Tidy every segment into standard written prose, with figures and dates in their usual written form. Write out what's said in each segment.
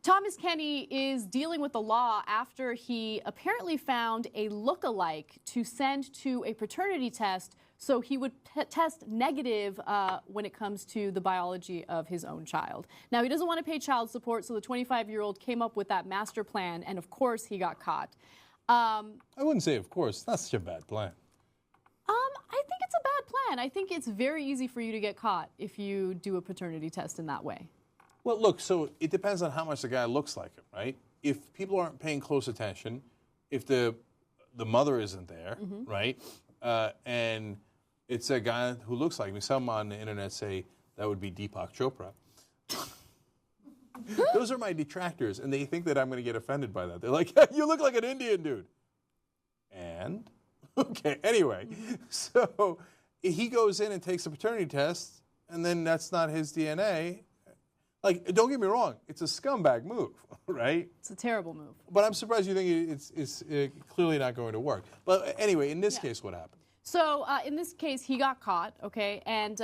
Thomas Kenny is dealing with the law after he apparently found a look-alike to send to a paternity test so he would test negative when it comes to the biology of his own child. Now, he doesn't want to pay child support, so the 25-year-old came up with that master plan, and of course he got caught. I wouldn't say of course. That's such a bad plan. I think it's a bad plan. I think it's very easy for you to get caught if you do a paternity test in that way. Well, look, so it depends on how much the guy looks like him, right? If people aren't paying close attention, if the mother isn't there, right, and it's a guy who looks like me, some on the internet say that would be Deepak Chopra. Those are my detractors, and they think that I'm going to get offended by that. They're like, you look like an Indian dude. And? Okay, anyway, so he goes in and takes a paternity test, and then that's not his DNA. Like, don't get me wrong, it's a scumbag move, right? It's a terrible move. But I'm surprised you think it's clearly not going to work. But anyway, in this case, what happened? So in this case, he got caught, okay? And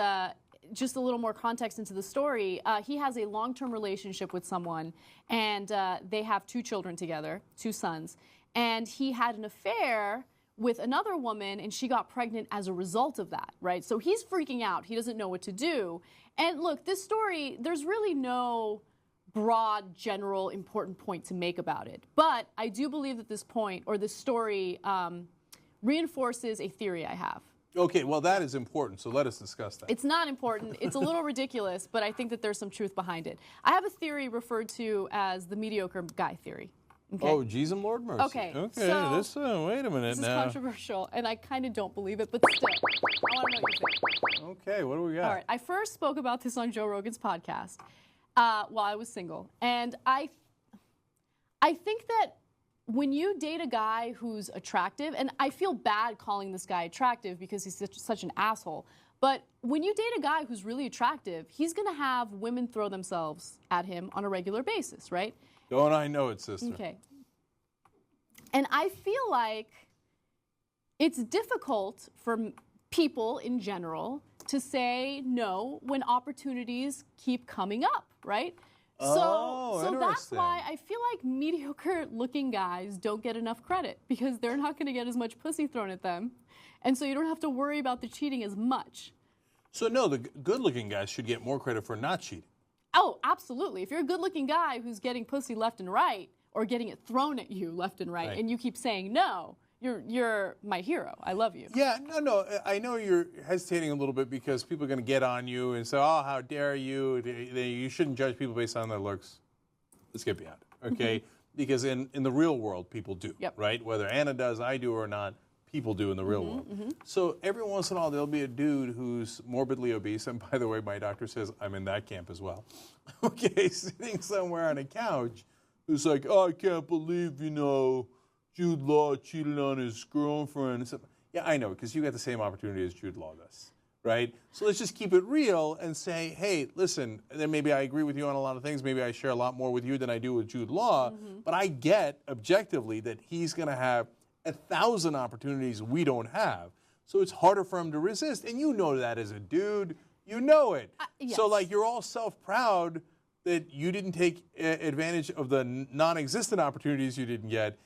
just a little more context into the story, he has a long-term relationship with someone, and they have 2 children together, 2 sons. And he had an affair with another woman, and she got pregnant as a result of that, right? So he's freaking out. He doesn't know what to do. And look, this story, there's really no broad, general, important point to make about it. But I do believe that this point, or this story, reinforces a theory I have. Okay, well, that is important, so let us discuss that. It's not important. It's a little ridiculous, but I think that there's some truth behind it. I have a theory referred to as the mediocre guy theory. Okay. Oh, geez, and Lord mercy. Okay, so this, wait a minute this now. is controversial, and I kind of don't believe it, but still, I want to know what you think. Okay, what do we got? All right, I first spoke about this on Joe Rogan's podcast while I was single, and I think that when you date a guy who's attractive, and I feel bad calling this guy attractive because he's such an asshole, but when you date a guy who's really attractive, he's going to have women throw themselves at him on a regular basis, right? Don't I know it, sister? Okay. And I feel like it's difficult for people in general to say no when opportunities keep coming up, right? So that's why I feel like mediocre-looking guys don't get enough credit, because they're not going to get as much pussy thrown at them, and so you don't have to worry about the cheating as much. So no, the good-looking guys should get more credit for not cheating. Oh, absolutely. If you're a good-looking guy who's getting pussy left and right, or getting it thrown at you left and right, and you keep saying no, you're my hero. I love you. Yeah, no. I know you're hesitating a little bit because people are going to get on you and say, oh, how dare you. You shouldn't judge people based on their looks. Let's get beyond it, okay? Because in the real world, people do, right? Whether Anna does, I do, or not, people do in the real world. So every once in a while, there'll be a dude who's morbidly obese, and by the way, my doctor says I'm in that camp as well, okay, sitting somewhere on a couch who's like, oh, I can't believe, Jude Law cheated on his girlfriend. Yeah, I know, because you got the same opportunity as Jude Law does, right? So let's just keep it real and say, hey, listen, then maybe I agree with you on a lot of things. Maybe I share a lot more with you than I do with Jude Law. But I get, objectively, that he's going to have 1,000 opportunities we don't have. So it's harder for him to resist. And you know that as a dude. You know it. Yes. So, like, you're all self-proud that you didn't take advantage of the non-existent opportunities you didn't get.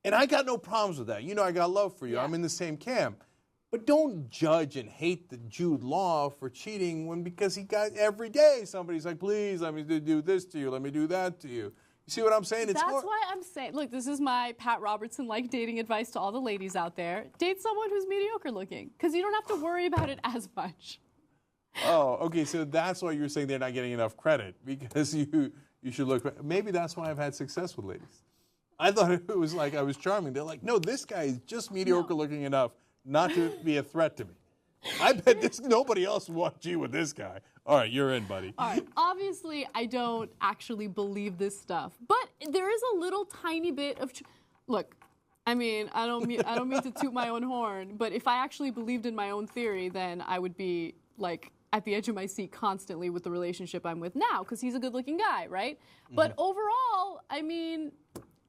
And I got no problems with that. I got love for you. I'm in the same camp. But don't judge and hate the Jude Law for cheating because he got every day somebody's like, please, let me do this to you. Let me do that to you. You see what I'm saying? That's why I'm saying, look, this is my Pat Robertson-like dating advice to all the ladies out there. Date someone who's mediocre looking, because you don't have to worry about it as much. Oh, okay, so that's why you're saying they're not getting enough credit, because you should look. Maybe that's why I've had success with ladies. I thought it was like I was charming. They're like, no, this guy is just mediocre looking enough not to be a threat to me. I bet nobody else wants you with this guy. All right, you're in, buddy. All right. Obviously, I don't actually believe this stuff, but there is a little tiny bit of look. I mean, I don't mean to toot my own horn, but if I actually believed in my own theory, then I would be like at the edge of my seat constantly with the relationship I'm with now, because he's a good-looking guy, right? But overall, I mean,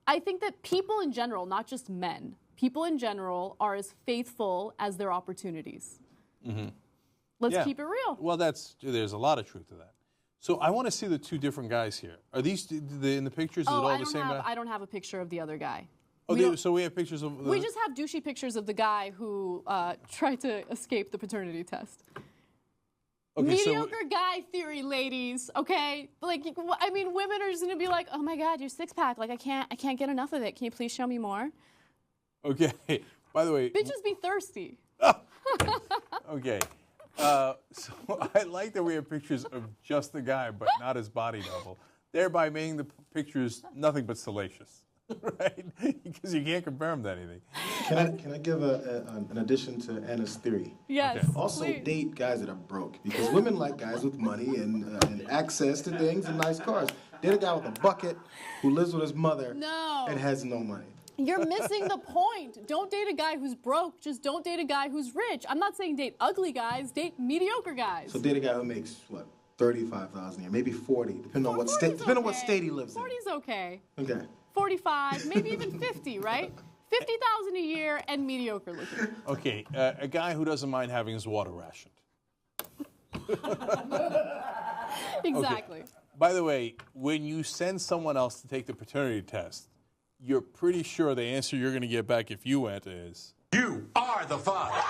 I think that people in general, not just men, people in general are as faithful as their opportunities. Let's keep it real. Well, there's a lot of truth to that. So I want to see the two different guys here. Are these in the pictures? Is it all the same guy? I don't have a picture of the other guy. Oh, so we have pictures of. We just have douchey pictures of the guy who tried to escape the paternity test. Okay, mediocre guy theory, ladies. Okay, like I mean, women are just gonna be like, "Oh my God, your six pack! Like I can't get enough of it. Can you please show me more?" Okay. By the way, bitches be thirsty. Okay. So I like that we have pictures of just the guy, but not his body double, thereby making the pictures nothing but salacious, right? Because you can't compare them to anything. Can I give an addition to Anna's theory? Yes. Okay. Also, please. date guys that are broke, because women like guys with money and access to things and nice cars. Date a guy with a bucket who lives with his mother and has no money. You're missing the point. Don't date a guy who's broke. Just don't date a guy who's rich. I'm not saying date ugly guys. Date mediocre guys. So date a guy who makes what, $35,000 a year, maybe 40, depending on what state. Depending on what state he lives in. 40's okay. Okay. 45, maybe even 50, right? 50,000 a year and mediocre looking. Okay, a guy who doesn't mind having his water rationed. Exactly. Okay. By the way, when you send someone else to take the paternity test, you're pretty sure the answer you're going to get back if you went is, "You are the father."